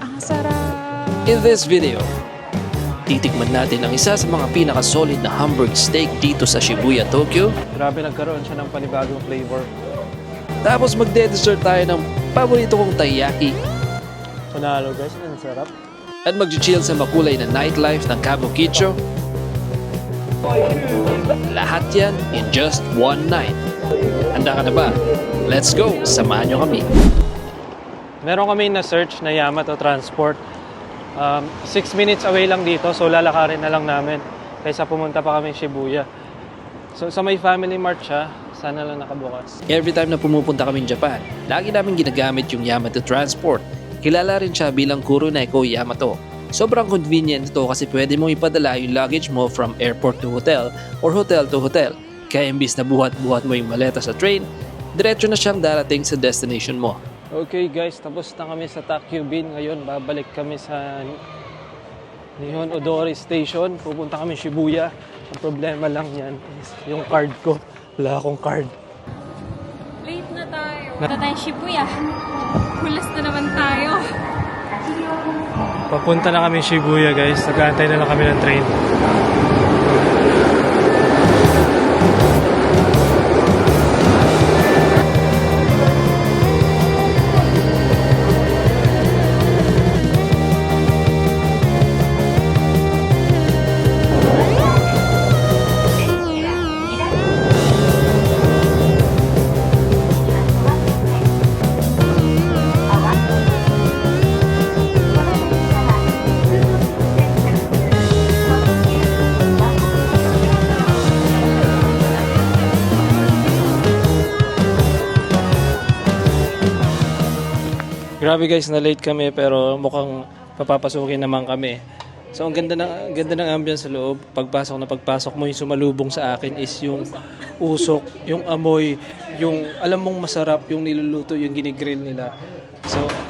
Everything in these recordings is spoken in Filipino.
Ang sarap! In this video, titikman natin ang isa sa mga pinaka-solid na Hamburg steak dito sa Shibuya, Tokyo. Grabe, nagkaroon siya ng panibagong flavor. Tapos magde-dessert tayo ng paborito kong taiyaki. Panalo guys, ang sarap. At mag-chill sa makulay na nightlife ng Kabukicho. Lahat yan in just one night. Handa ka na ba? Let's go! Samahan nyo kami. Meron kami na-search na Yamato Transport. 6 minutes away lang dito, so lalakarin na lang namin kaysa pumunta pa kami Shibuya. So sa may Family Mart siya, sana lang nakabukas. Every time na pumupunta kami Japan, lagi namin ginagamit yung Yamato Transport. Kilala rin siya bilang Kuruneko Yamato. Sobrang convenient ito kasi pwede mong ipadala yung luggage mo from airport to hotel or hotel to hotel. Kaya imbis na buhat-buhat mo yung maleta sa train, diretso na siyang darating sa destination mo. Okay guys, tapos na kami sa Takkyubin. Ngayon, babalik kami sa Nihon Odori Station. Pupunta kami Shibuya. Ang problema lang yan is yung card ko. Wala akong card. Late na tayo. Punta tayong Shibuya. Hulas na naman tayo. Papunta na kami Shibuya guys. Nag-aantay na lang kami ng train. Grabe guys, na late kami pero mukhang papapasukin naman kami. So ang ganda ng ambience sa loob. Pagpasok mo, yung sumalubong sa akin is yung usok, yung amoy, yung alam mong masarap yung niluluto, yung ginigrill nila.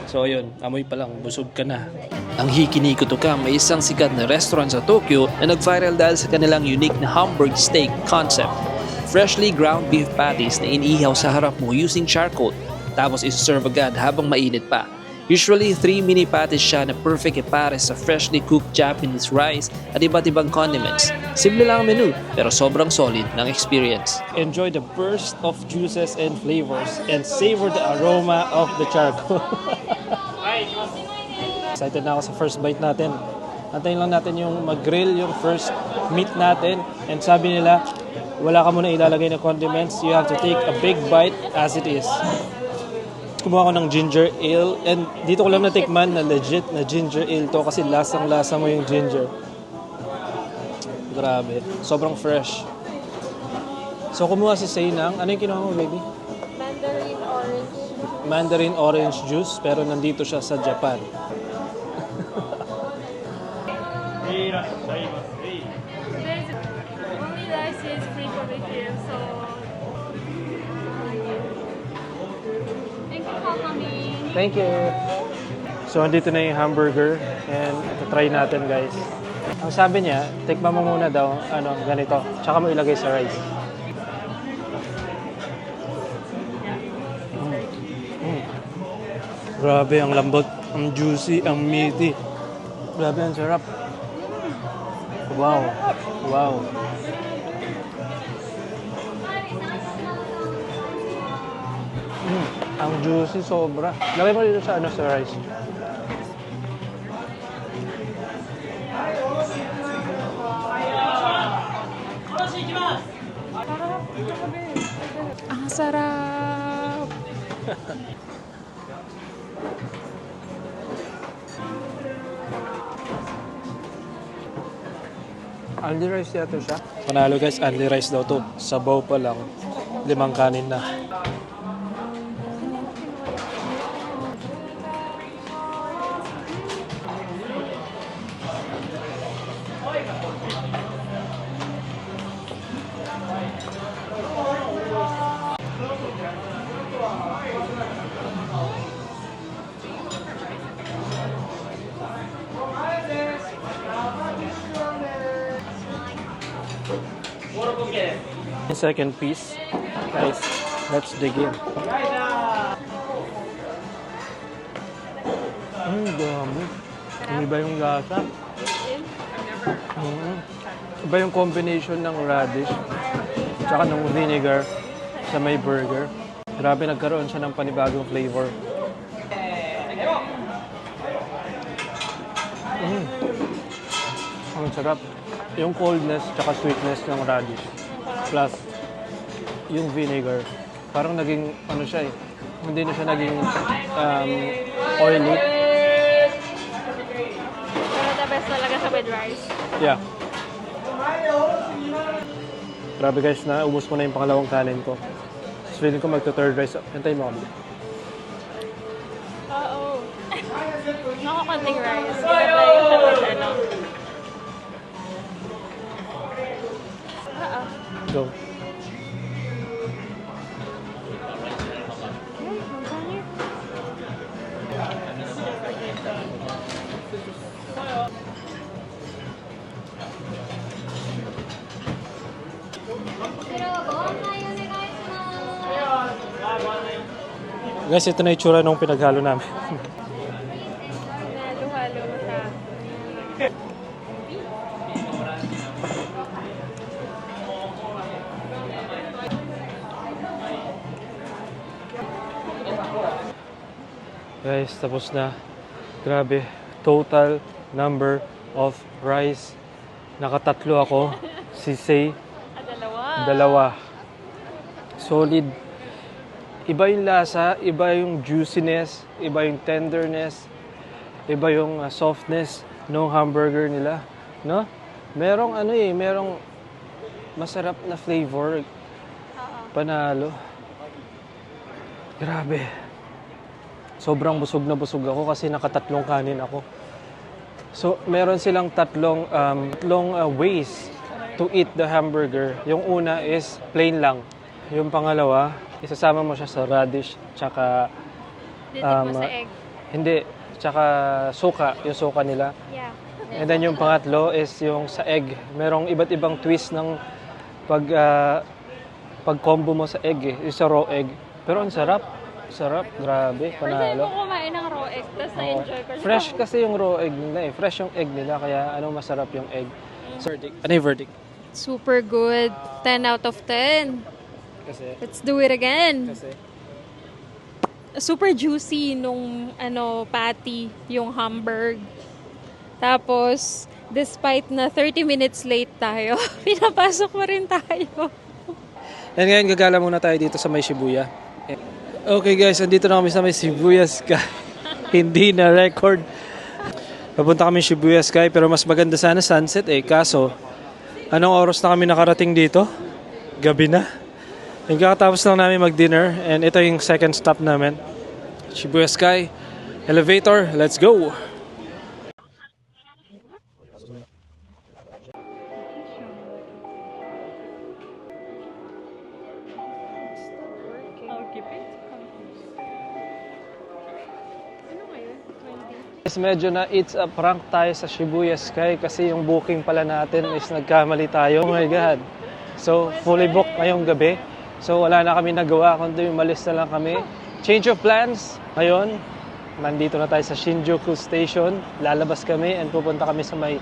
So ayun, amoy pa lang, busog ka na. Ang Hikiniko Toka may isang sikat na restaurant sa Tokyo na nag-viral dahil sa kanilang unique na Hamburg steak concept. Freshly ground beef patties na iniihaw sa harap mo using charcoal. Tapos isi-serve agad habang mainit pa. Usually, 3 mini patties siya na perfect ipares sa freshly cooked Japanese rice at iba't ibang condiments. Simple lang ang menu, pero sobrang solid ng experience. Enjoy the burst of juices and flavors and savor the aroma of the charcoal. Excited na ako sa first bite natin. Antayin lang natin yung mag-grill, yung first meat natin. And sabi nila, wala ka muna ilalagay na condiments. You have to take a big bite as it is. Kumuha ko ng ginger ale and dito ko lang natikman na legit na ginger ale to kasi lasang-lasa mo yung ginger. Grabe. Sobrang fresh. So kumuha si Say ng, ano yung kinuha mo baby? Mandarin orange. Mandarin orange juice pero nandito siya sa Japan. Only rice is free for the kids, so... Thank you for coming. Thank you. So andito na yung hamburger and ito try natin guys. Ang sabi niya, tikman mo muna daw ganito. Tsaka mo ilagay sa rice. Grabe, ang lambot, ang juicy, ang meaty. Grabe, ang sarap. Wow. Wow. Ang juicy sobra. Lagay mo dito sa sa rice. Ang sarap! Only rice yata siya. Panalo guys, only rice daw to. Sabaw pa lang. 5 kanin na. The second piece, guys, let's dig in. Dami. Iba yung lasa. Mm. Iba yung combination ng radish tsaka ng vinegar sa may burger. Grabe, nagkaroon siya ng panibagong flavor. Ang sarap. Yung coldness tsaka sweetness ng radish. Plus, yung vinegar. Parang naging, ano siya eh. Hindi na siya naging oily. Pero the best talaga sa with rice. Yeah. Grabe guys, naubos ko na yung pangalawang kanin ko. So, feeling ko magto-third rice. Antayin mo kami. Oo. Nakakanting rice. Kaya tayo sa with ano. Go. Guys, ito na itsura nung pinaghalo namin. Halo-halo mo siya. Guys, tapos na. Grabe. Total number of rice. Nakatatlo ako. Si Say, Dalawa. dalawa. Solid. Iba yung lasa, iba yung juiciness, iba yung tenderness, iba yung softness ng hamburger nila, no? Merong merong masarap na flavor. Panalo. Grabe. Sobrang busog na busog ako kasi nakatatlong kanin ako. So, meron silang tatlong ways to eat the hamburger. Yung una is plain lang. Yung pangalawa, isasama mo siya sa radish, tsaka Dito mo sa egg. hindi, tsaka suka, yung suka nila. Yeah. And then yung pangatlo is yung sa egg. Merong iba't ibang twist ng pag-combo mo sa egg eh, yung sa raw egg. Pero ang sarap. Sarap, grabe, First time panalo. ko kumain ng raw egg, tapos na-enjoy ko siya. Fresh kasi yung raw egg nila eh. Fresh yung egg nila, kaya masarap yung egg. Verdict. Ano yung verdict? Super good. 10 out of 10. Kasi, Let's do it again. Super juicy nung patty, yung hamburg. Tapos, despite na 30 minutes late tayo, pinapasok pa rin tayo. and ngayon gagala muna tayo dito sa may Shibuya. Okay guys, andito na kami sa may Shibuya Sky. Hindi na record. Papunta kami Shibuya Sky pero mas maganda sana sunset eh. Kaso, anong oras na kami nakarating dito? Gabi na. And kakatapos lang namin mag-dinner and ito yung second stop namin. Shibuya Sky. Elevator, let's go! Guys, medyo na it's a prank tayo sa Shibuya Sky kasi yung booking pala natin is nagkamali tayo. Oh my God. So, fully booked ngayong gabi. So, wala na kami nagawa kundi umalis na lang kami. Change of plans. Ngayon, nandito na tayo sa Shinjuku Station. Lalabas kami and pupunta kami sa may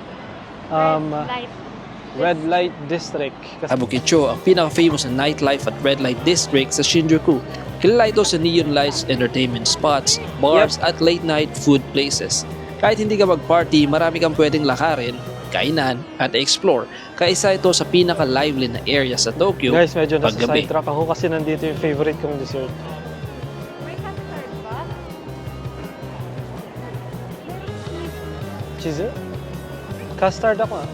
Red Light District. Kabukicho ang pinaka-famous na nightlife at Red Light District sa Shinjuku. Kilala ito sa neon lights, entertainment spots, bars at late-night food places. Kahit hindi ka mag-party, marami kang pwedeng lakarin, kainan at explore. Kaisa ito sa pinaka-lively na area sa Tokyo Guys, medyo nasa paggabi. sidetrack ako kasi nandito yung favorite kong dessert. May custard ba? Cheese? Custard ako ah.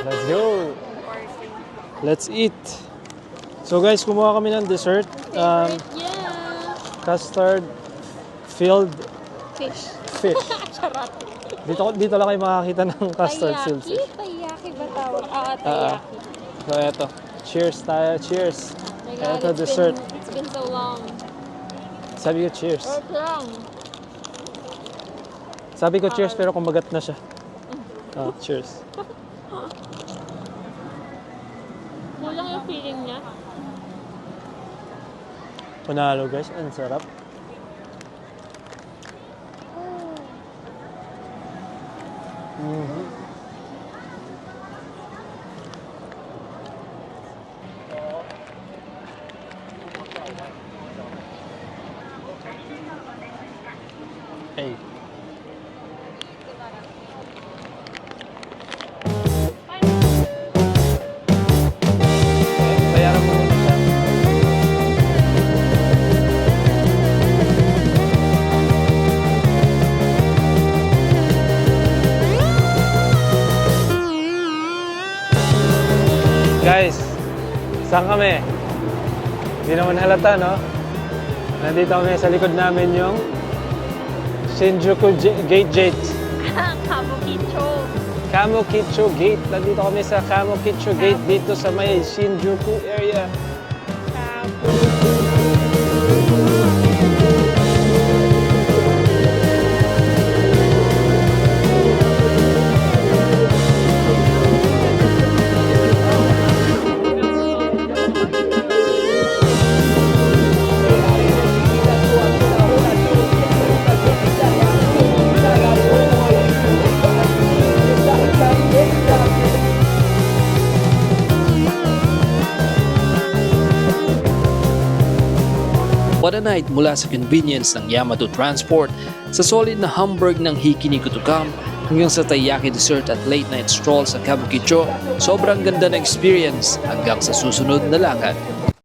Let's go! Let's eat! So guys, kumuha kami ng dessert. Yeah. Custard filled Fish. fish. Charot. Dito lang kayo makakita ng custard filled Taiyaki? fish. Taiyaki ba tawag? Taiyaki. So eto, cheers tayo, cheers. My God, Eto dessert. It's been so long. Sabi ko cheers. Wait lang. Sabi ko cheers pero kumagat na siya. Oh, cheers. Kulang yung feeling niya. Panalo guys, ang sarap. Hey. Bayaran mo muna siya. Guys, saan kami? Hindi naman halata, no? Nandito kami sa likod namin yung Shinjuku Gate. Kabukicho. Kamukicho Gate. Nandito kami sa Kamukicho Gate dito sa may Shinjuku area. What a night mula sa convenience ng Yamato Transport, sa solid na Hamburg ng Hikini-Kutukam, hanggang sa taiyaki dessert at late night stroll sa Kabukicho. Sobrang ganda na experience hanggang sa susunod na lakad.